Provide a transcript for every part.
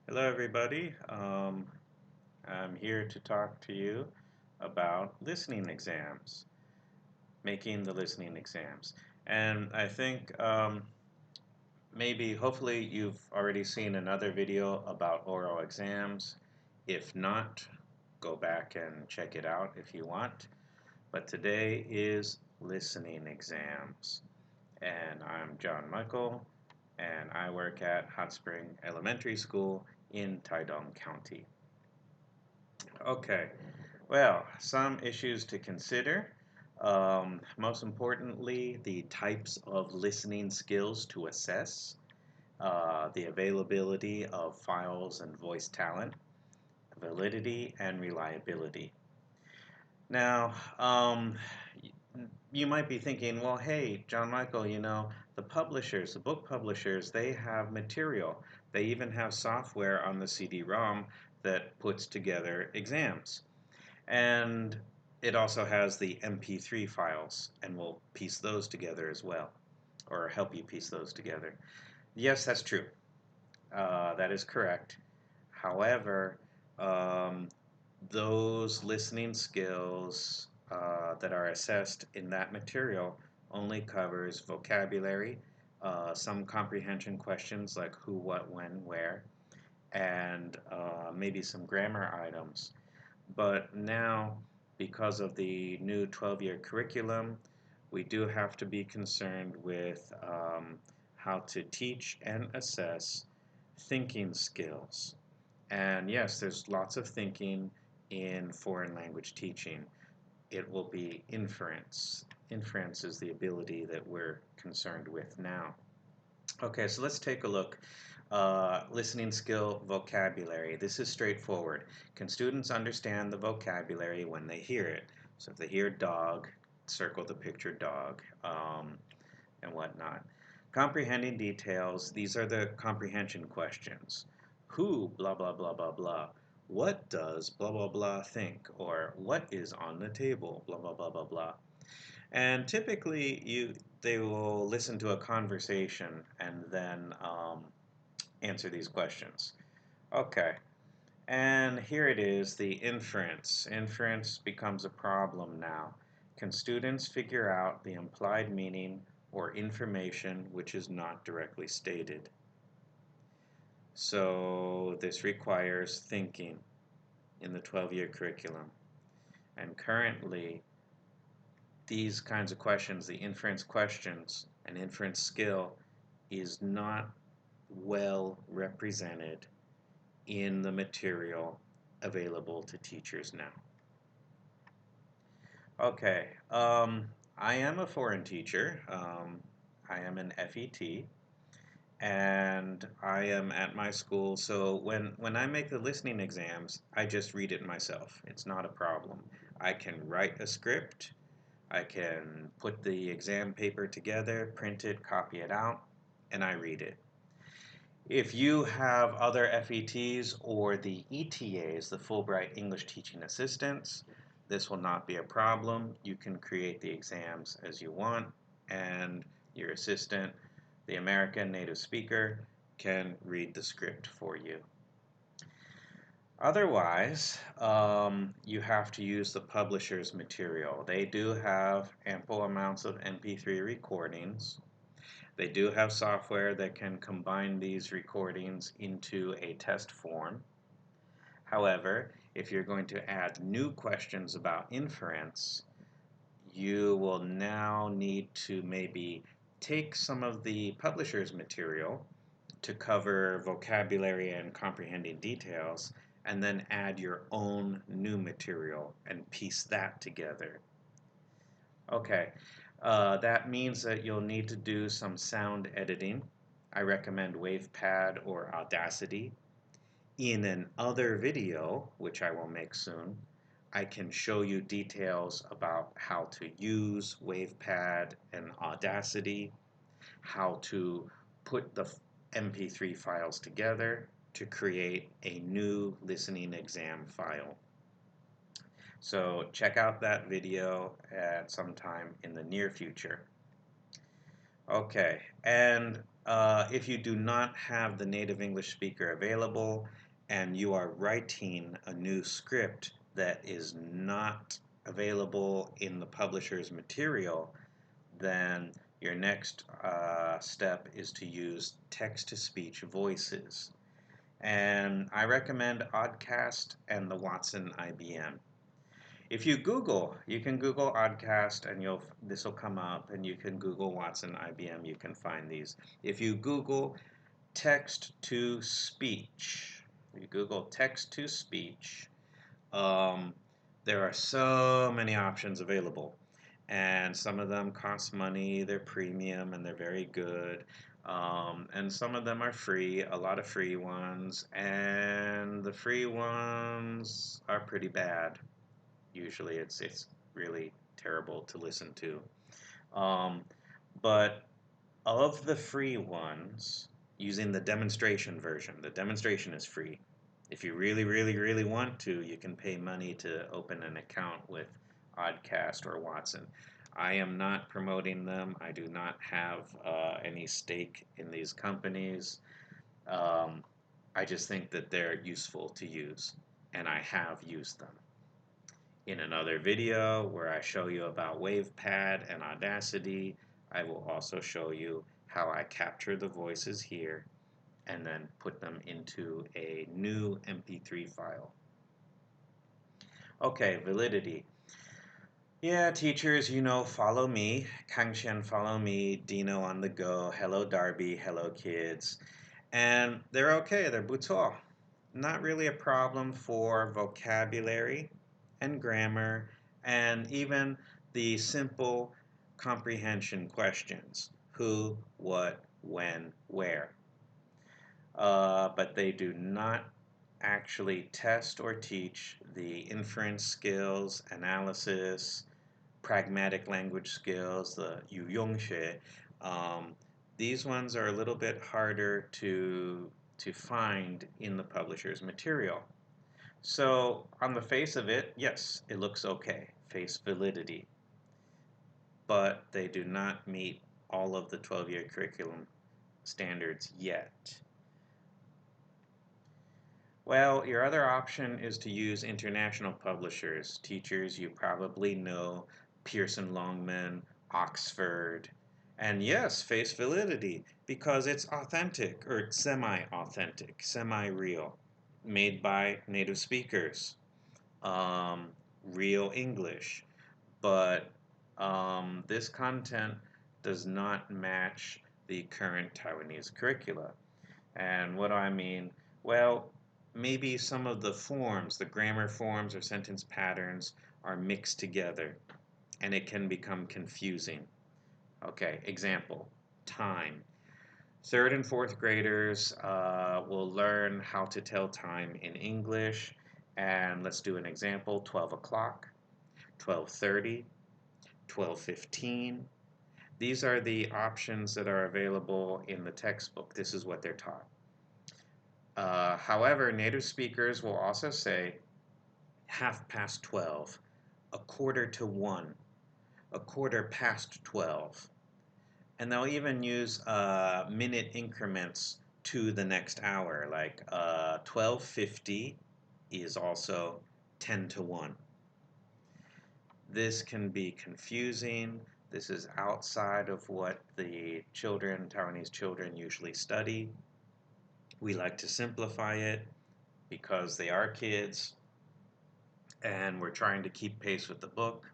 Hello, everybody. I'm here to talk to you about listening exams, making the listening exams. And I think hopefully, you've already seen another video about oral exams. If not, go back and check it out if you want. But today is listening exams. And I'm John Michael, and I work at Hot Spring Elementary School in Taidong County. Okay, well, some issues to consider. Most importantly, the types of listening skills to assess, the availability of files and voice talent, validity, and reliability. Now, you might be thinking, well, hey, John Michael, the book publishers, they have material. They even have software on the CD-ROM that puts together exams. And it also has the MP3 files, and we'll piece those together as well, or help you piece those together. Yes, that's true. That is correct. However, um, those listening skills that are assessed in that material only covers vocabulary, some comprehension questions like who, what, when, where, and maybe some grammar items. But now, because of the new 12-year curriculum, we do have to be concerned with how to teach and assess thinking skills. And yes, there's lots of thinking in foreign language teaching. It will be inference. Inference is the ability that we're concerned with now. Okay, so let's take a look. Listening skill vocabulary. This is straightforward. Can students understand the vocabulary when they hear it? So if they hear dog, circle the picture dog, and whatnot. Comprehending details. These are the comprehension questions. Who, blah, blah, blah, blah, blah. What does blah, blah, blah think? Or what is on the table? Blah, blah, blah, blah, blah. And typically, they will listen to a conversation and then answer these questions. Okay, and here it is, the inference. Inference becomes a problem now. Can students figure out the implied meaning or information which is not directly stated? So this requires thinking in the 12-year curriculum. And currently, these kinds of questions, the inference questions, and inference skill is not well represented in the material available to teachers now. Okay, I am a foreign teacher. I am an FET, and I am at my school. So when I make the listening exams, I just read it myself. It's not a problem. I can write a script. I can put the exam paper together, print it, copy it out, and I read it. If you have other FETs or the ETAs, the Fulbright English Teaching Assistants, this will not be a problem. You can create the exams as you want, and your assistant, the American native speaker, can read the script for you. Otherwise, you have to use the publisher's material. They do have ample amounts of MP3 recordings. They do have software that can combine these recordings into a test form. However, if you're going to add new questions about inference, you will now need to maybe take some of the publisher's material to cover vocabulary and comprehending details, and then add your own new material and piece that together. Okay, that means that you'll need to do some sound editing. I recommend WavePad or Audacity. In an other video, which I will make soon, I can show you details about how to use WavePad and Audacity, how to put the MP3 files together to create a new listening exam file. So check out that video at some time in the near future. Okay, and If you do not have the native English speaker available and you are writing a new script that is not available in the publisher's material, then your next step is to use text-to-speech voices. And I recommend Oddcast and the Watson IBM. If you Google, you can Google Oddcast and this will come up, and you can Google Watson IBM, you can find these. If you Google text to speech, you Google text to speech, um, there are so many options available, and some of them cost money, they're premium, and they're very good. And some of them are free, a lot of free ones, and the free ones are pretty bad. Usually it's really terrible to listen to. Um, but of the free ones, using the demonstration version, the demonstration is free. If you really, really, really want to, you can pay money to open an account with Oddcast or Watson. I am not promoting them. I do not have any stake in these companies. Um, I just think that they're useful to use, and I have used them. In another video where I show you about WavePad and Audacity, I will also show you how I capture the voices here and then put them into a new MP3 file. Okay, validity. Yeah, teachers, follow me. Kangshan, follow me. Dino on the go. Hello, Darby. Hello, kids. And they're okay. They're buto. Not really a problem for vocabulary and grammar and even the simple comprehension questions. Who, what, when, where. But they do not actually test or teach the inference skills, analysis, pragmatic language skills, the 语用学. These ones are a little bit harder to find in the publisher's material. So on the face of it, yes, it looks okay, face validity, but they do not meet all of the 12-year curriculum standards yet. Well, your other option is to use international publishers. Teachers, you probably know Pearson Longman, Oxford, and yes, face validity because it's authentic or semi-authentic, semi-real, made by native speakers, um, real English. But this content does not match the current Taiwanese curricula. And what do I mean? Well, maybe some of the forms, the grammar forms or sentence patterns, are mixed together and it can become confusing. Okay, example, time. Third and fourth graders will learn how to tell time in English. And let's do an example, 12 o'clock, 12:30, 12:15. These are the options that are available in the textbook. This is what they're taught. However, native speakers will also say 12:30, a quarter to 1, a quarter past 12. And they'll even use minute increments to the next hour, like 12:50 is also 10 to 1. This can be confusing. This is outside of what the Taiwanese children usually study. We like to simplify it because they are kids and we're trying to keep pace with the book.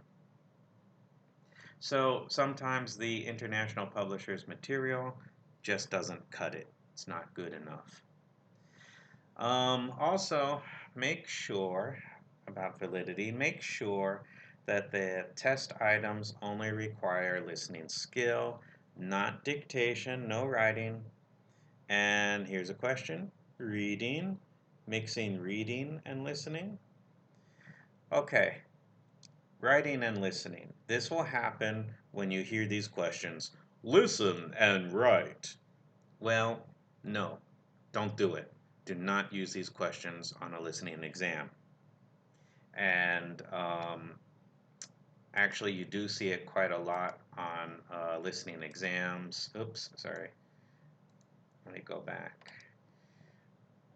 So sometimes the international publisher's material just doesn't cut it. It's not good enough. Also, make sure about validity, make sure that the test items only require listening skill, not dictation, no writing. And here's a question, reading, mixing reading and listening. Okay, writing and listening. This will happen when you hear these questions. Listen and write. Well, no, don't do it. Do not use these questions on a listening exam. And actually, you do see it quite a lot on listening exams. Oops, sorry. Let me go back.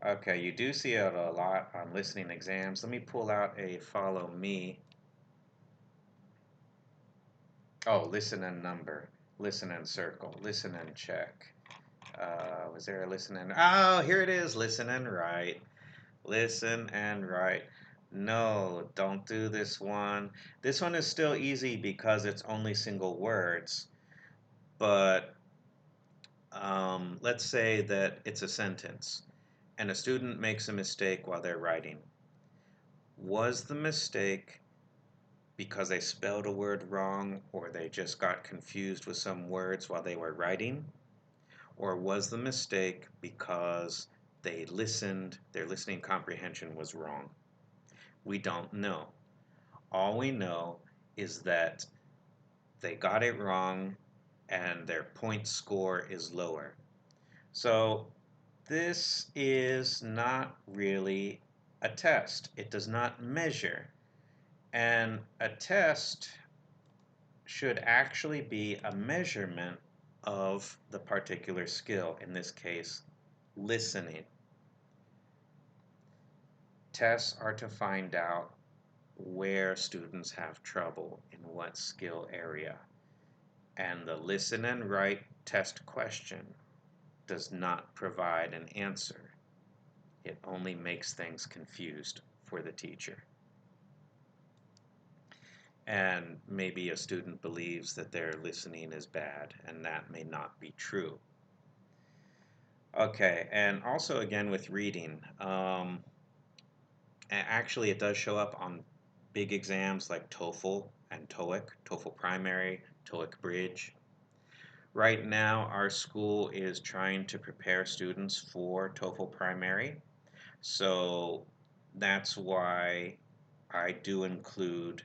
Okay, you do see it a lot on listening exams. Let me pull out a follow me. Oh, listen and number, listen and circle, listen and check. Was there a listen and... Oh, here it is, listen and write. Listen and write. No, don't do this one. This one is still easy because it's only single words. But let's say that it's a sentence and a student makes a mistake while they're writing. Was the mistake because they spelled a word wrong or they just got confused with some words while they were writing? Or was the mistake because they listened, their listening comprehension was wrong? We don't know. All we know is that they got it wrong and their point score is lower. So this is not really a test. It does not measure. And a test should actually be a measurement of the particular skill, in this case, listening. Tests are to find out where students have trouble in what skill area. And the listen and write test question does not provide an answer. It only makes things confused for the teacher. And maybe a student believes that their listening is bad, and that may not be true. Okay, and also again with reading, actually it does show up on big exams like TOEFL and TOEIC, TOEFL Primary, TOEIC Bridge. Right now, our school is trying to prepare students for TOEFL Primary, so that's why I do include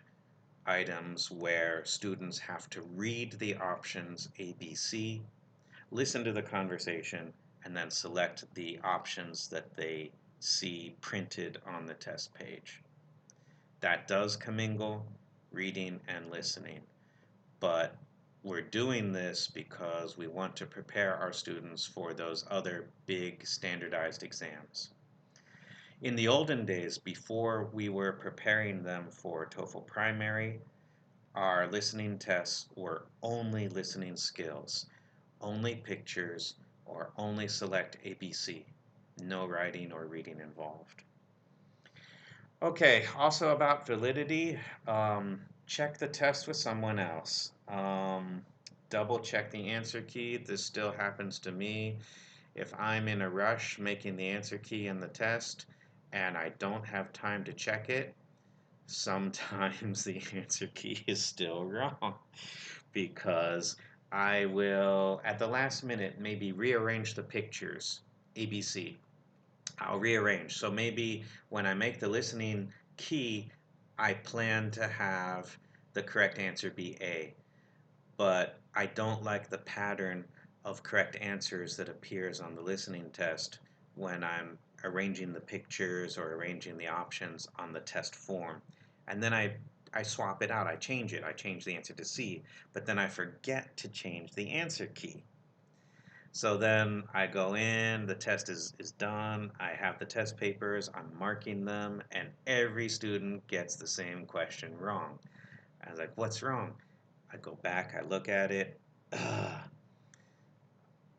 items where students have to read the options ABC, listen to the conversation, and then select the options that they see printed on the test page. That does commingle reading and listening, but we're doing this because we want to prepare our students for those other big standardized exams. In the olden days, before we were preparing them for TOEFL Primary, our listening tests were only listening skills, only pictures, or only select ABC. No writing or reading involved. Okay, also about validity, check the test with someone else. Double check the answer key. This still happens to me. If I'm in a rush making the answer key in the test and I don't have time to check it, sometimes the answer key is still wrong because I will, at the last minute, maybe rearrange the pictures, ABC. I'll rearrange. So maybe when I make the listening key, I plan to have the correct answer be A, but I don't like the pattern of correct answers that appears on the listening test when I'm arranging the pictures or arranging the options on the test form. And then I swap it out, I change it, I change the answer to C, but then I forget to change the answer key. So then I go in, the test is done, I have the test papers, I'm marking them, and every student gets the same question wrong. I was like, what's wrong? I go back, I look at it,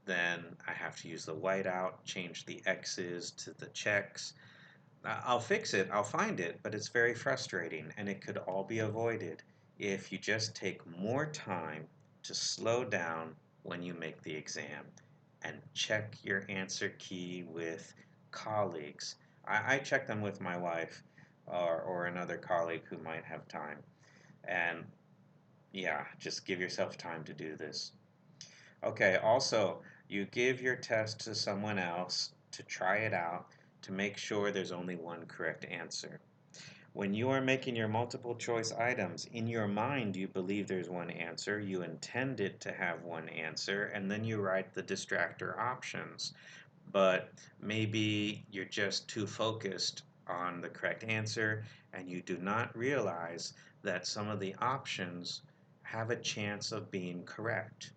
then I have to use the whiteout, change the X's to the checks. I'll fix it, I'll find it, but it's very frustrating, and it could all be avoided if you just take more time to slow down when you make the exam and check your answer key with colleagues. I check them with my wife or another colleague who might have time. And yeah, just give yourself time to do this. Okay, also, you give your test to someone else to try it out to make sure there's only one correct answer. When you are making your multiple choice items, in your mind you believe there's one answer, you intend it to have one answer, and then you write the distractor options. But maybe you're just too focused on the correct answer and you do not realize that some of the options have a chance of being correct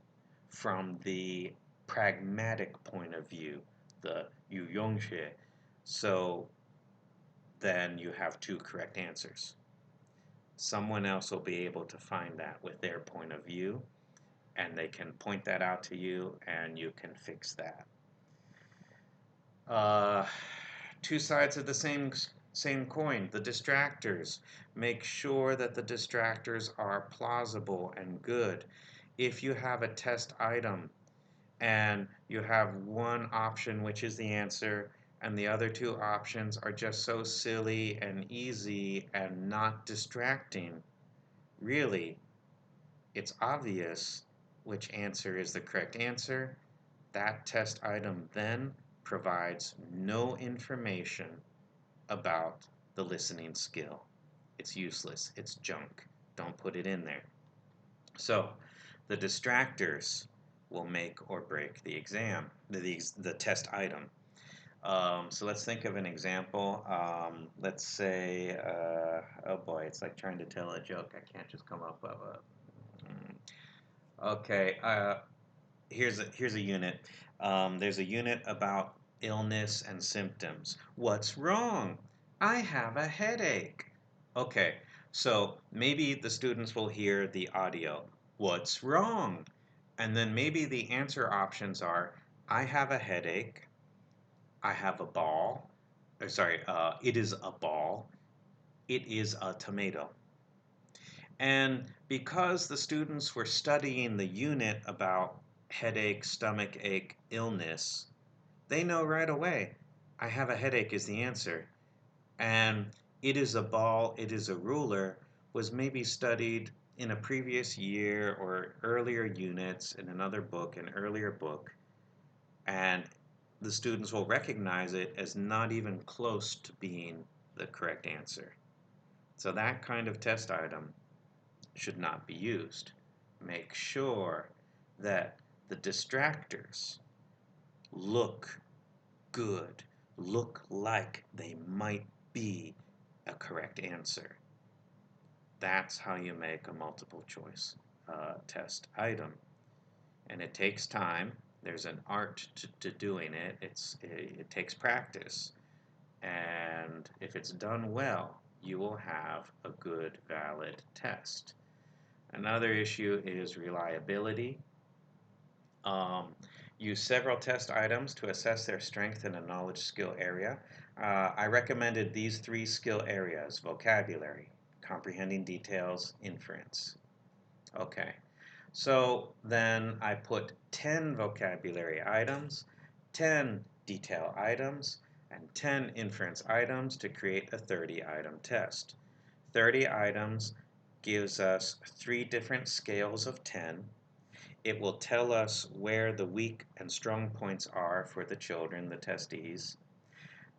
from the pragmatic point of view, the 语用学. So then you have two correct answers. Someone else will be able to find that with their point of view, and they can point that out to you, and you can fix that. Uh, Two sides of the same coin. The distractors. Make sure that the distractors are plausible and good. If you have a test item and you have one option which is the answer, and the other two options are just so silly and easy and not distracting, really, it's obvious which answer is the correct answer. That test item then provides no information about the listening skill. It's useless. It's junk. Don't put it in there. So, the distractors will make or break the exam, the test item. So let's think of an example. Let's say, oh boy, it's like trying to tell a joke. I can't just come up with a. Okay, here's a unit. There's a unit about illness and symptoms. What's wrong? I have a headache. Okay, so maybe the students will hear the audio. What's wrong? And then maybe the answer options are I have a headache. I have a ball. It is a ball. It is a tomato. And because the students were studying the unit about headache, stomach ache, illness, they know right away, I have a headache is the answer. And it is a ball, it is a ruler was maybe studied in a previous year or earlier units in another book, an earlier book, and the students will recognize it as not even close to being the correct answer. So that kind of test item should not be used. Make sure that the distractors look good, look like they might be a correct answer. That's how you make a multiple choice test item. And it takes time. There's an art to doing it. It takes practice. And if it's done well, you will have a good, valid test. Another issue is reliability. Use several test items to assess their strength in a knowledge skill area. I recommended these three skill areas: vocabulary, comprehending details, inference. Okay, so then I put 10 vocabulary items, 10 detail items, and 10 inference items to create a 30 item test. 30 items gives us 3 different scales of 10. It will tell us where the weak and strong points are for the children, the testees.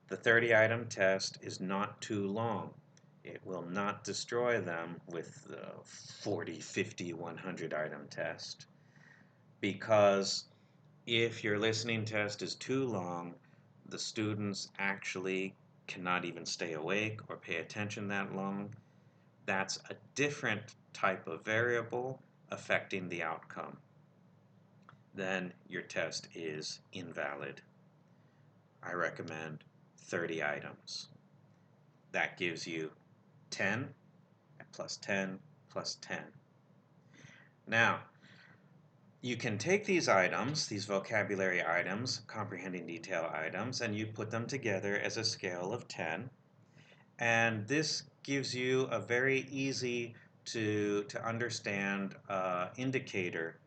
The 30 item test is not too long. It will not destroy them with the 40, 50, 100 item test. Because if your listening test is too long, the students actually cannot even stay awake or pay attention that long. That's a different type of variable affecting the outcome. Then your test is invalid. I recommend 30 items. That gives you 10 plus 10 plus 10. Now, you can take these items, these vocabulary items, comprehending detail items, and you put them together as a scale of 10. And this gives you a very easy to understand indicator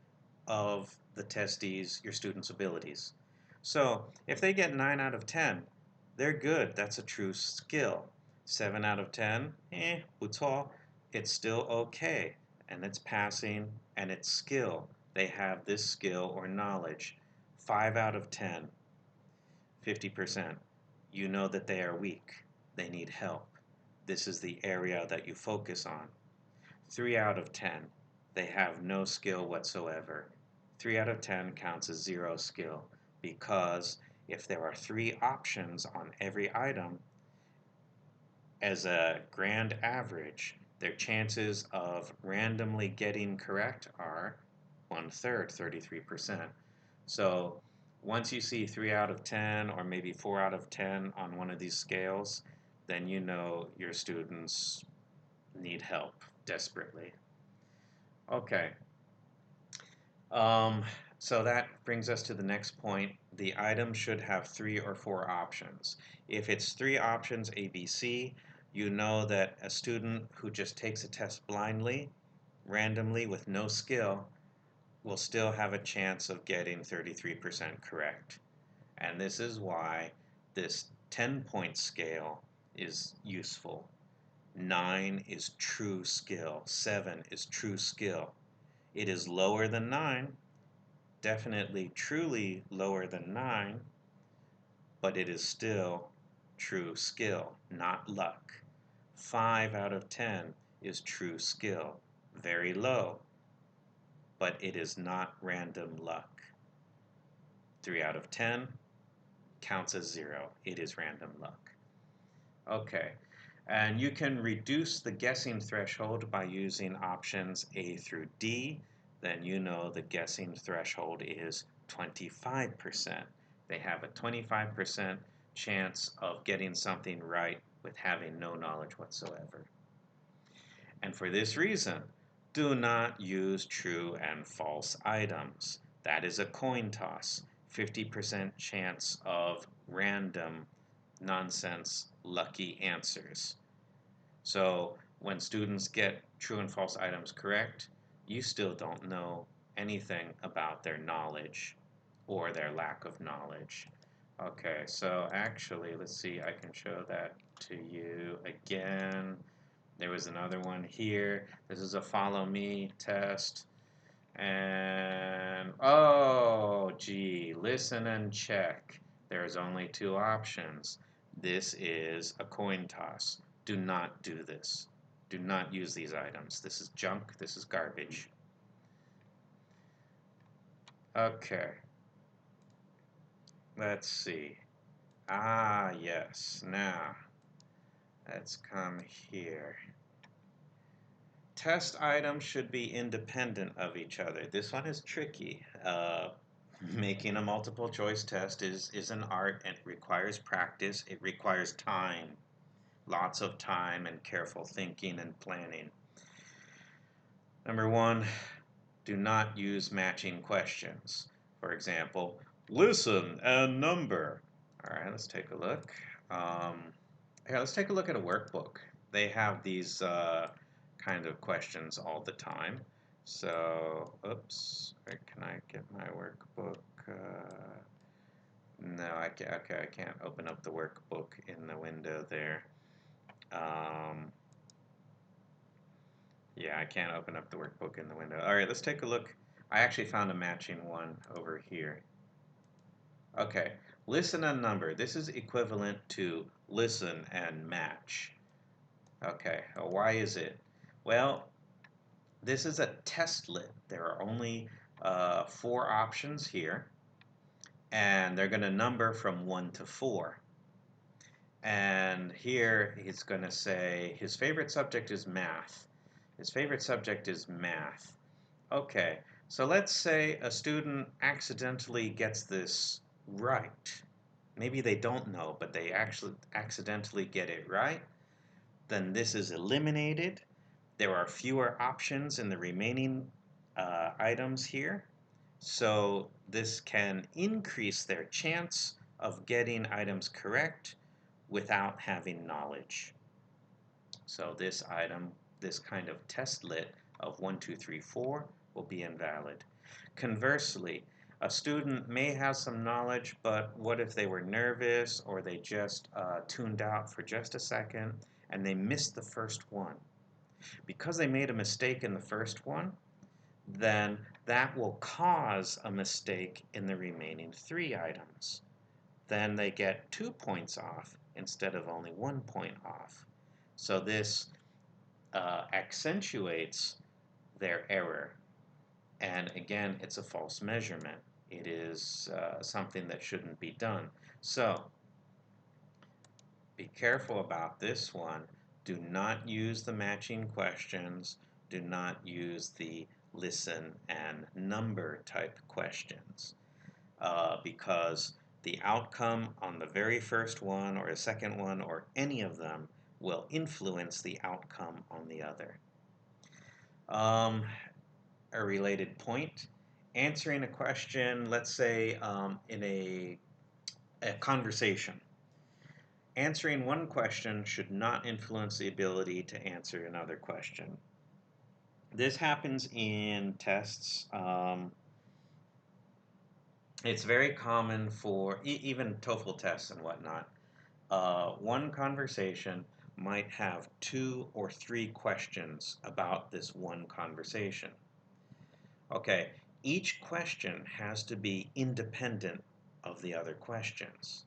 of the testees, your students' abilities. So if they get 9 out of 10, they're good. That's a true skill. 7 out of 10, 不错. It's still okay. And it's passing and it's skill. They have this skill or knowledge. 5 out of 10, 50%. You know that they are weak. They need help. This is the area that you focus on. 3 out of 10, they have no skill whatsoever. 3 out of 10 counts as 0 skill, because if there are 3 options on every item, as a grand average, their chances of randomly getting correct are 1/3, 33%. So once you see 3 out of 10 or maybe 4 out of 10 on one of these scales, then you know your students need help desperately. Okay, um, so that brings us to the next point. The item should have 3 or 4 options. If it's 3 options, A, B, C, you know that a student who just takes a test blindly, randomly, with no skill, will still have a chance of getting 33% correct. And this is why this 10-point scale is useful. 9 is true skill. 7 is true skill. It is lower than 9, definitely truly lower than 9, but it is still true skill, not luck. 5 out of 10 is true skill, very low, but it is not random luck. 3 out of 10 counts as 0. It is random luck. Okay, and you can reduce the guessing threshold by using options A through D. Then you know the guessing threshold is 25%. They have a 25% chance of getting something right with having no knowledge whatsoever. And for this reason, do not use true and false items. That is a coin toss. 50% chance of random, nonsense, lucky answers. So when students get true and false items correct, you still don't know anything about their knowledge or their lack of knowledge. Okay, so actually, let's see, I can show that to you again. There was another one here. This is a follow me test. And, oh, gee, listen and check. There's only 2 options. This is a coin toss. Do not do this. Do not use these items. This is junk. This is garbage. Okay. Let's see. Ah, yes. Now, let's come here. Test items should be independent of each other. This one is tricky. Making a multiple choice test is an art and it requires practice. It requires time, lots of time and careful thinking and planning. Number 1, do not use matching questions. For example, listen and number. All right, let's take a look. Here, let's take a look at a workbook. They have these kind of questions all the time. So, oops, where can I get my workbook? No, I can't. Okay, I can't open up the workbook in the window there. Yeah, I can't open up the workbook in the window. All right, let's take a look. I actually found a matching one over here. Okay, listen and number. This is equivalent to listen and match. Okay, why is it? Well, this is a testlet. There are only 4 options here, and they're going to number from 1 to 4. And here he's going to say his favorite subject is math. His favorite subject is math. Okay, so let's say a student accidentally gets this right. Maybe they don't know, but they actually accidentally get it right. Then this is eliminated. There are fewer options in the remaining items here. So this can increase their chance of getting items correct without having knowledge. So this item, this kind of testlet of 1, 2, 3, 4 will be invalid. Conversely, a student may have some knowledge, but what if they were nervous or they just tuned out for just a second and they missed the first one? Because they made a mistake in the first one, then that will cause a mistake in the remaining 3 items. Then they get 2 points off instead of only 1 point off. So this accentuates their error. And again, it's a false measurement. It is something that shouldn't be done. So be careful about this one. Do not use the matching questions. Do not use the listen and number type questions. because the outcome on the very first one or the second one or any of them will influence the outcome on the other. Um, a related point, answering a question, let's say in a conversation. Answering one question should not influence the ability to answer another question. This happens in tests. It's very common for even TOEFL tests and whatnot. One conversation might have 2 or 3 questions about this one conversation. Okay, each question has to be independent of the other questions.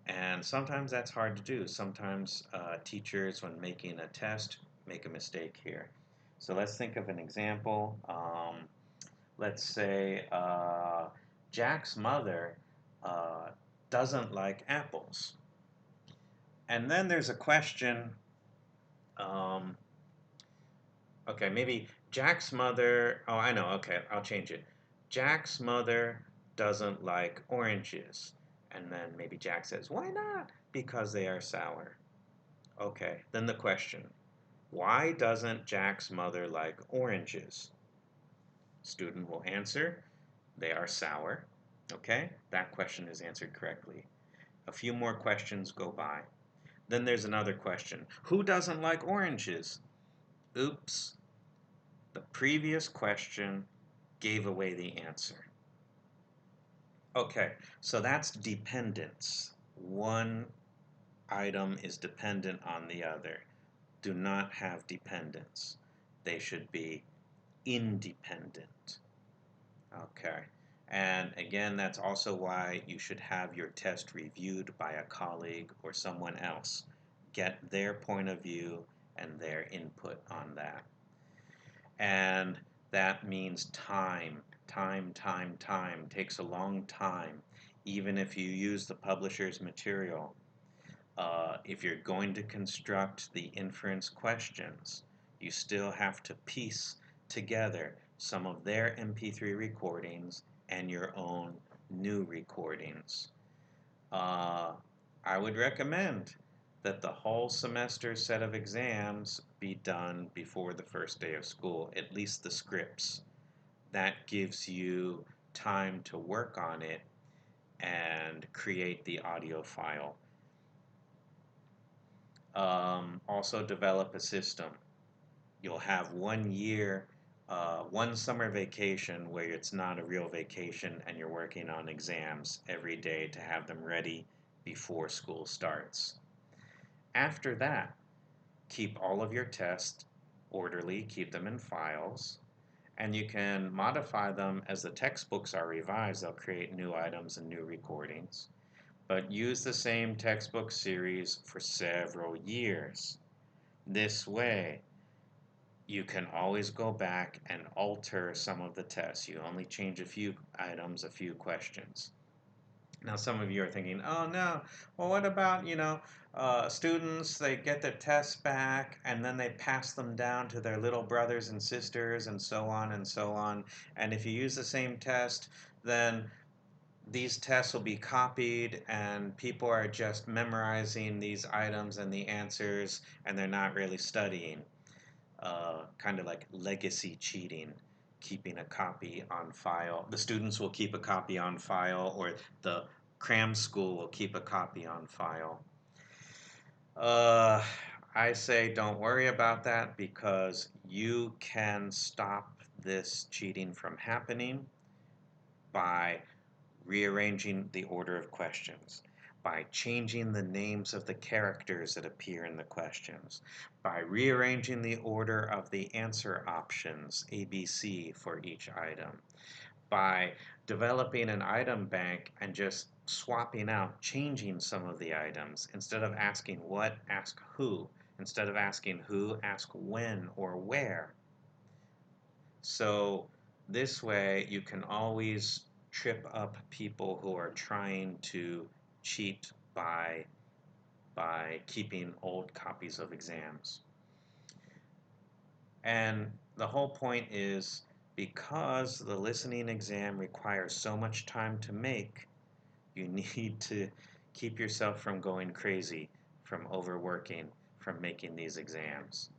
And sometimes that's hard to do. Sometimes teachers, when making a test, make a mistake here. So let's think of an example. Let's say Jack's mother uh, doesn't like apples. And then there's a question, um, okay, maybe Jack's mother, oh, I know, okay, I'll change it. Jack's mother doesn't like oranges. And then maybe Jack says, why not? Because they are sour. Okay, then the question, why doesn't Jack's mother like oranges? Student will answer, they are sour. Okay, that question is answered correctly. A few more questions go by. Then there's another question. Who doesn't like oranges? Oops, the previous question gave away the answer. Okay, so that's dependence. One item is dependent on the other. Do not have dependence. They should be independent. Okay. And again, that's also why you should have your test reviewed by a colleague or someone else. Get their point of view and their input on that. And that means time. Time takes a long time. Even if you use the publisher's material, if you're going to construct the inference questions, you still have to piece together some of their MP3 recordings and your own new recordings. I would recommend that the whole semester set of exams be done before the first day of school, at least the scripts. That gives you time to work on it and create the audio file. Also develop a system. You'll have 1 year, one summer vacation where it's not a real vacation and you're working on exams every day to have them ready before school starts. After that, keep all of your tests orderly, keep them in files, and you can modify them as the textbooks are revised. They'll create new items and new recordings, but use the same textbook series for several years. This way, you can always go back and alter some of the tests. You only change a few items, a few questions. Now, some of you are thinking, oh no, well, what about, students, they get their tests back and then they pass them down to their little brothers and sisters and so on and so on. And if you use the same test, then these tests will be copied and people are just memorizing these items and the answers and they're not really studying. Kind of like legacy cheating, keeping a copy on file. The students will keep a copy on file, or the cram school will keep a copy on file. Uh, I say don't worry about that because you can stop this cheating from happening by rearranging the order of questions, by changing the names of the characters that appear in the questions, by rearranging the order of the answer options, A, B, C, for each item, by developing an item bank and just swapping out, changing some of the items. Instead of asking what, ask who. Instead of asking who, ask when or where. So this way you can always trip up people who are trying to cheat by keeping old copies of exams. And the whole point is Because the listening exam requires so much time to make, you need to keep yourself from going crazy, from overworking, from making these exams.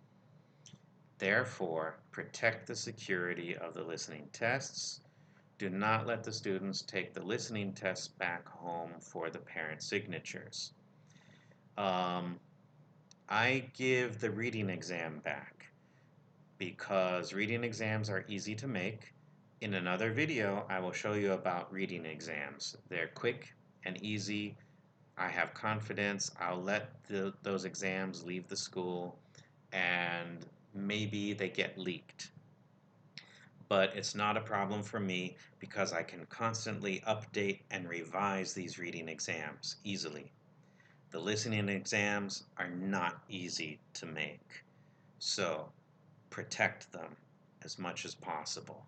Therefore, protect the security of the listening tests. Do not let the students take the listening tests back home for the parent signatures. I give the reading exam back because reading exams are easy to make. In another video, I will show you about reading exams. They're quick and easy. I have confidence. I'll let those exams leave the school and maybe they get leaked. But it's not a problem for me because I can constantly update and revise these reading exams easily. The listening exams are not easy to make, so protect them as much as possible.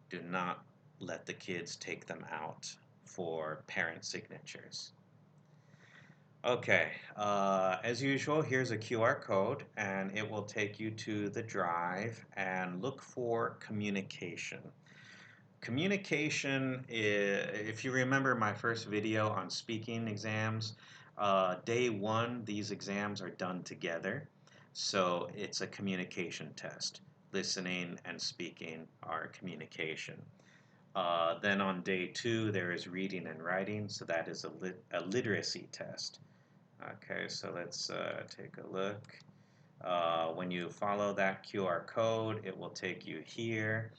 Do not let the kids take them out for parent signatures. Okay, as usual, here's a QR code and it will take you to the drive and look for communication. Communication, if you remember my first video on speaking exams, day one, these exams are done together. So it's a communication test. Listening and speaking are communication. Then on day two, there is reading and writing, so that is a literacy test. Okay, so let's take a look. When you follow that QR code, it will take you here,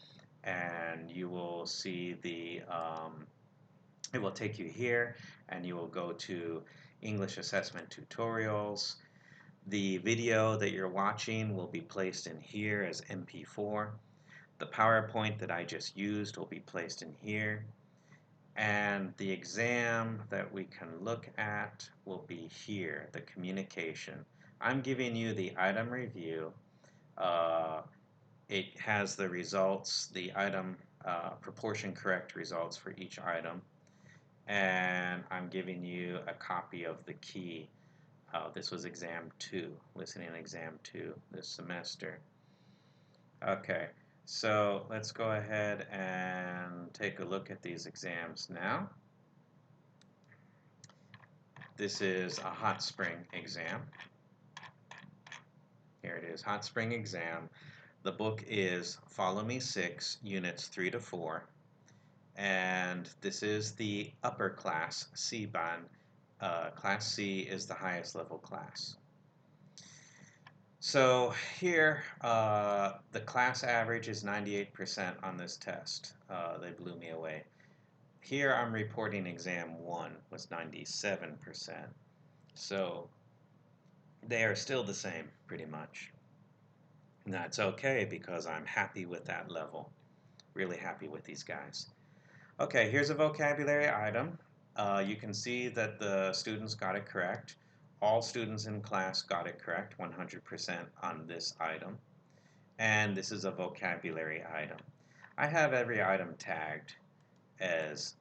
and you will see it will take you here, and you will go to English assessment tutorials. The video that you're watching will be placed in here as MP4. The PowerPoint that I just used will be placed in here. And the exam that we can look at will be here, the communication. I'm giving you the item review. It has the results, the item proportion correct results for each item. And I'm giving you a copy of the key. This was exam 2, listening exam 2 this semester. Okay, so let's go ahead and take a look at these exams now. This is a hot spring exam. Here it is, hot spring exam. The book is Follow Me 6, Units 3 to 4. And this is the upper class C band. Class C is the highest level class. So here, the class average is 98% on this test. They blew me away. Here I'm reporting exam 1 was 97%. So they are still the same, pretty much. And that's okay because I'm happy with that level. Really happy with these guys. Okay, here's a vocabulary item. You can see that the students got it correct. All students in class got it correct, 100% on this item. And this is a vocabulary item. I have every item tagged as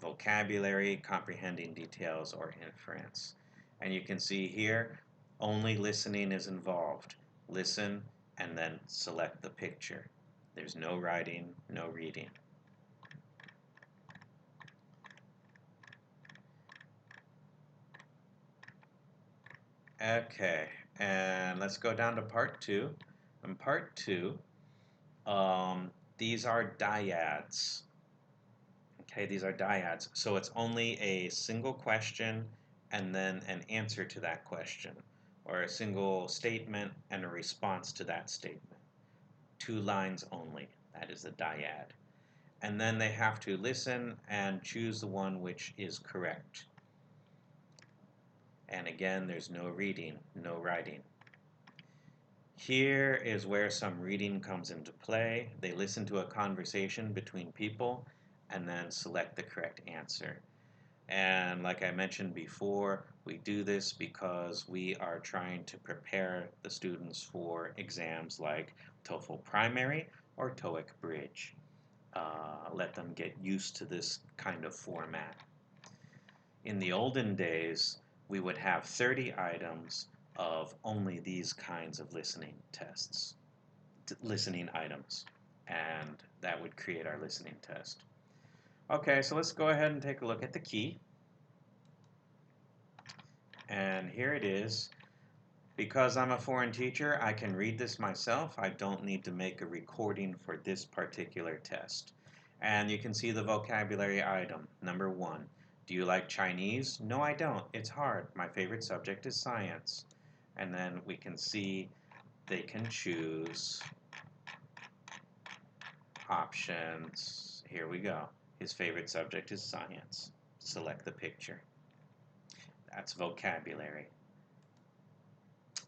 vocabulary, comprehending details, or inference. And you can see here, only listening is involved. Listen and then select the picture. There's no writing, no reading. Okay, and let's go down to part 2. In part 2, these are dyads. Okay, these are dyads. So it's only a single question and then an answer to that question, or a single statement and a response to that statement. 2 lines only. That is a dyad. And then they have to listen and choose the one which is correct. And again, there's no reading, no writing. Here is where some reading comes into play. They listen to a conversation between people and then select the correct answer. And like I mentioned before, we do this because we are trying to prepare the students for exams like TOEFL Primary or TOEIC Bridge. Let them get used to this kind of format. In the olden days, we would have 30 items of only these kinds of listening tests, listening items. and that would create our listening test. Okay, so let's go ahead and take a look at the key. And here it is. Because I'm a foreign teacher, I can read this myself. I don't need to make a recording for this particular test. And you can see the vocabulary item. Number 1. Do you like Chinese? No, I don't. It's hard. My favorite subject is science. And then we can see they can choose options. Here we go. His favorite subject is science. Select the picture. That's vocabulary.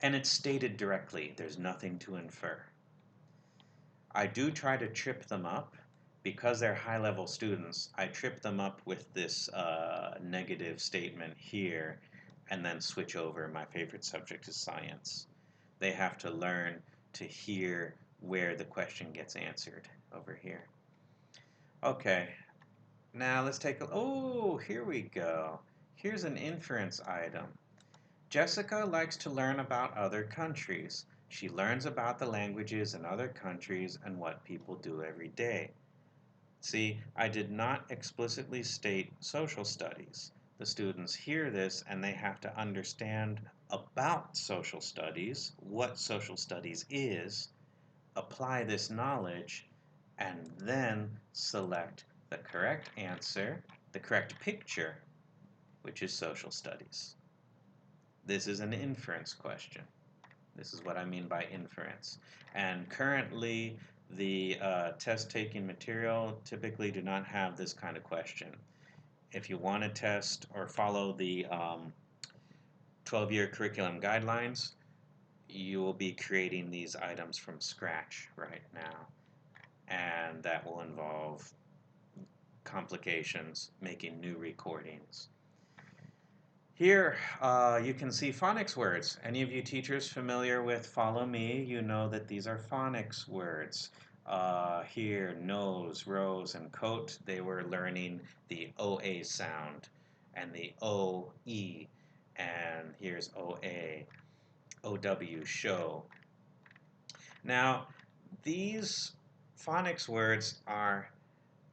And it's stated directly. There's nothing to infer. I do try to trip them up. Because they're high-level students, I trip them up with this negative statement here and then switch over. My favorite subject is science. They have to learn to hear where the question gets answered over here. Okay, now let's take a, oh, here we go. Here's an inference item. Jessica likes to learn about other countries. She learns about the languages in other countries and what people do every day. See, I did not explicitly state social studies. The students hear this and they have to understand about social studies, what social studies is, apply this knowledge, and then select the correct answer, the correct picture, which is social studies. This is an inference question. This is what I mean by inference. And currently, the test-taking material typically do not have this kind of question. If you want to test or follow the 12-year curriculum guidelines, you will be creating these items from scratch right now. And that will involve complications, making new recordings. Here you can see phonics words. Any of you teachers familiar with Follow Me, you know that these are phonics words. Here, nose, rose, and coat, they were learning the OA sound and the OE. And here's OA, OW, show. Now, these phonics words are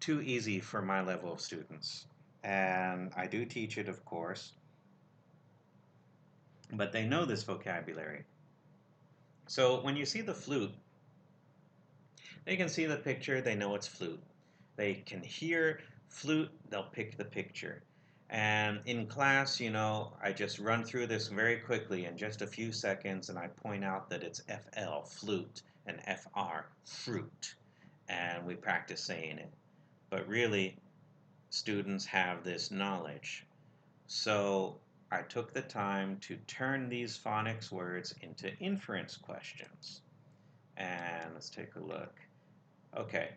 too easy for my level of students. And I do teach it, of course. But they know this vocabulary. So when you see the flute, they can see the picture, they know it's flute. They can hear flute, they'll pick the picture. And in class, you know, I just run through this very quickly in just a few seconds and I point out that it's FL, flute, and FR, fruit. And we practice saying it. But really, students have this knowledge. So I took the time to turn these phonics words into inference questions. And let's take a look. Okay,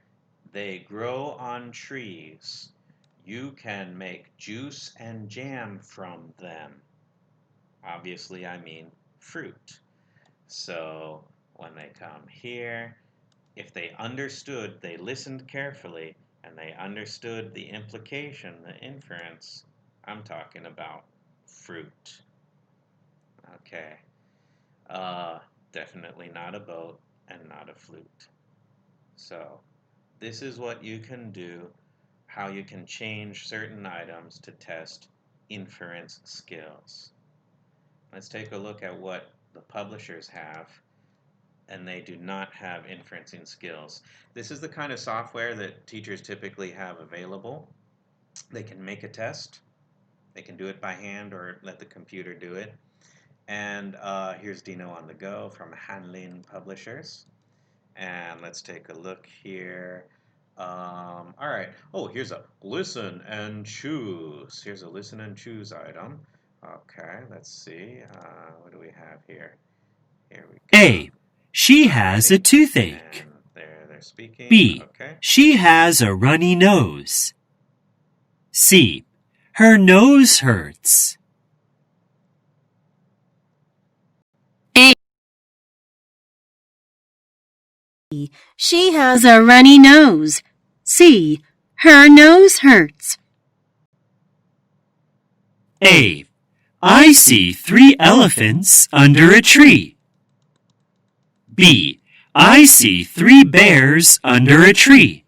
they grow on trees. You can make juice and jam from them. Obviously, I mean fruit. So when they come here, if they understood, they listened carefully, and they understood the implication, the inference, I'm talking about fruit. Okay. Definitely not a boat and not a flute. So this is what you can do, how you can change certain items to test inference skills. Let's take a look at what the publishers have, and they do not have inferencing skills. This is the kind of software that teachers typically have available. They can make a test. They can do it by hand or let the computer do it. And here's Dino on the Go from Handling Publishers. And let's take a look here. All right. Oh, here's a listen and choose. Here's a listen and choose item. Okay, let's see. What do we have here? Here we go. A. She has a toothache. And they're speaking. B. Okay. She has a runny nose. C. Her nose hurts. A. She has a runny nose. C. Her nose hurts. A. I see 3 elephants under a tree. B. I see 3 bears under a tree.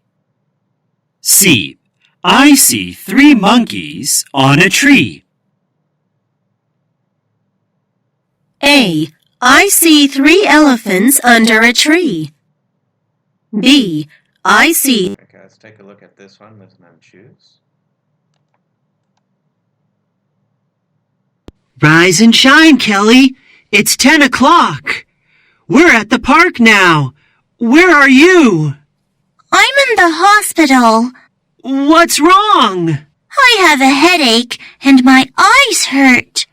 C. I see 3 monkeys on a tree. A. I see 3 elephants under a tree. B. I see. Okay, let's take a look at this one. Listen and choose. Rise and shine, Kelly. It's 10 o'clock. We're at the park now. Where are you? I'm in the hospital. What's wrong? I have a headache and my eyes hurt.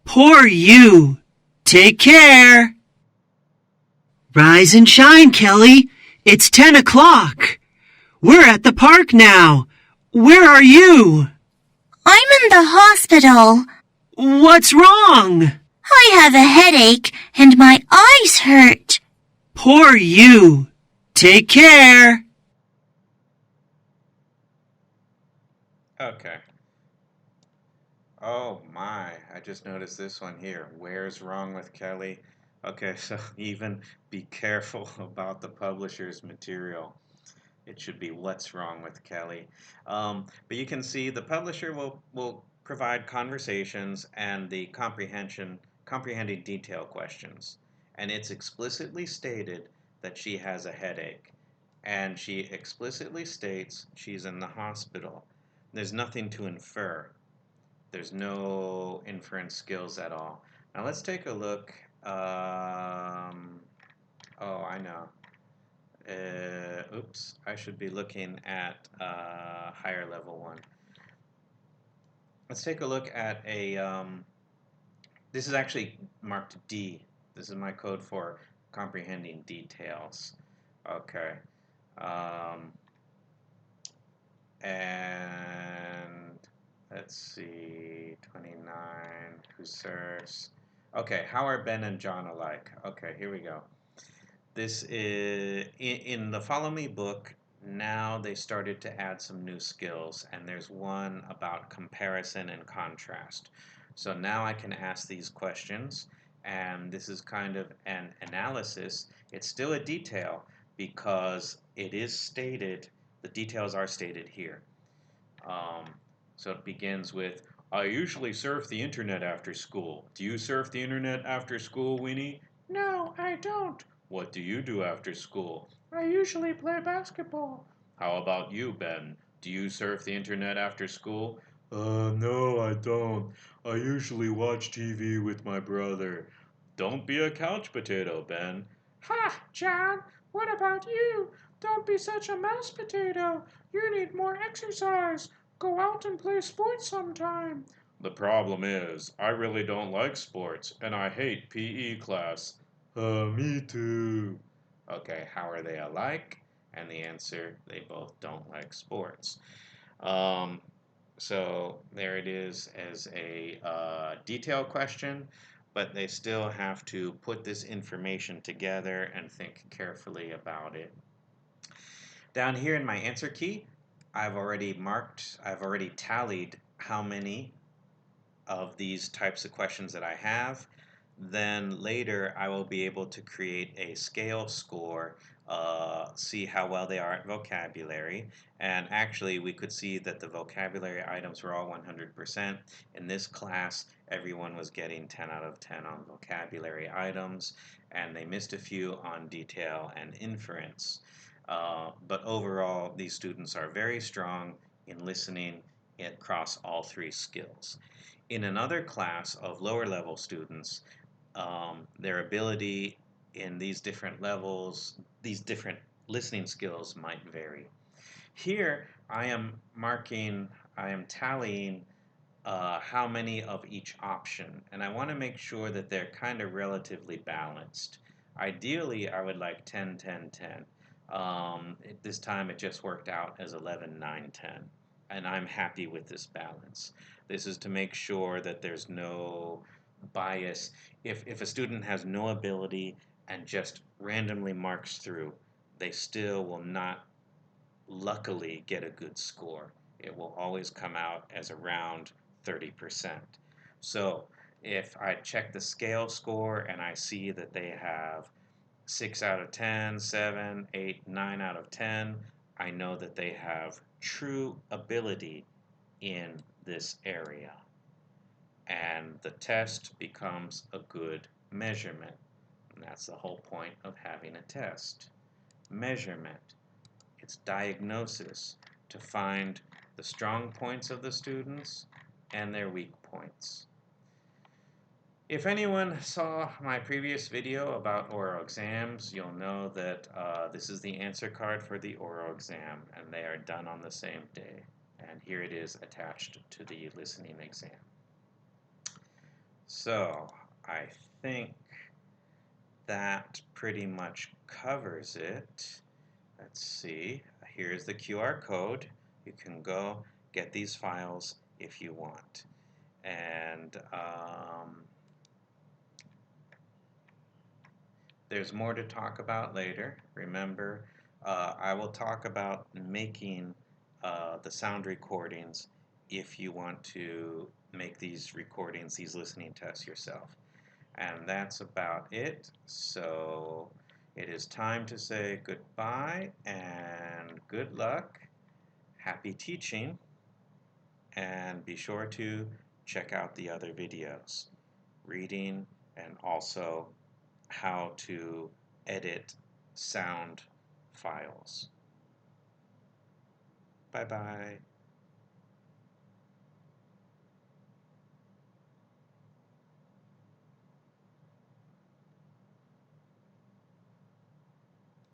Poor you. Take care. Rise and shine, Kelly. It's 10 o'clock. We're at the park now. Where are you? I'm in the hospital. What's wrong? I have a headache and my eyes hurt. Poor you. Take care. Okay. Oh my, I just noticed this one here. Where's wrong with Kelly? Okay, so even be careful about the publisher's material. It should be what's wrong with Kelly. But you can see the publisher will provide conversations and the comprehending detail questions. And it's explicitly stated that she has a headache. And she explicitly states she's in the hospital. There's nothing to infer. There's no inference skills at all. Now let's take a look. Oh, I know. Oops, I should be looking at a higher level one. Let's take a look at this is actually marked D. This is my code for comprehending details. Okay. Um, and let's see, 29, Hussars. Okay, how are Ben and John alike? Okay, here we go. This is in the Follow Me book. Now they started to add some new skills, and there's one about comparison and contrast. So now I can ask these questions, and this is kind of an analysis. It's still a detail because it is stated, the details are stated here. Um, so it begins with, I usually surf the internet after school. Do you surf the internet after school, Winnie? No, I don't. What do you do after school? I usually play basketball. How about you, Ben? Do you surf the internet after school? No, I don't. I usually watch TV with my brother. Don't be a couch potato, Ben. Ha, John! What about you? Don't be such a mouse potato. You need more exercise. Go out and play sports sometime. The problem is, I really don't like sports, and I hate PE class. Me too. Okay, how are they alike? And the answer, they both don't like sports. Um, so there it is as a detail question, but they still have to put this information together and think carefully about it. Down here in my answer key, I've already tallied how many of these types of questions that I have. Then later I will be able to create a scale score, see how well they are at vocabulary. And actually we could see that the vocabulary items were all 100%. In this class, everyone was getting 10 out of 10 on vocabulary items, and they missed a few on detail and inference. But overall, these students are very strong in listening across all 3 skills. In another class of lower level students, their ability in these different levels, these different listening skills might vary. Here, I am tallying how many of each option, and I want to make sure that they're kind of relatively balanced. Ideally, I would like 10, 10, 10. This time it just worked out as 11, 9, 10, and I'm happy with this balance. This is to make sure that there's no bias. If a student has no ability and just randomly marks through, they still will not luckily get a good score. It will always come out as around 30%. So if I check the scale score and I see that they have 6 out of 10, 7, 8, 9 out of 10, I know that they have true ability in this area. And the test becomes a good measurement. And that's the whole point of having a test. Measurement. It's diagnosis to find the strong points of the students and their weak points. If anyone saw my previous video about oral exams, you'll know that this is the answer card for the oral exam, and they are done on the same day. And here it is attached to the listening exam. So I think that pretty much covers it. Let's see. Here's the QR code. You can go get these files if you want. And there's more to talk about later. Remember, I will talk about making the sound recordings if you want to make these recordings, these listening tests yourself. And that's about it. So it is time to say goodbye and good luck. Happy teaching. And be sure to check out the other videos, reading and also how to edit sound files. Bye-bye.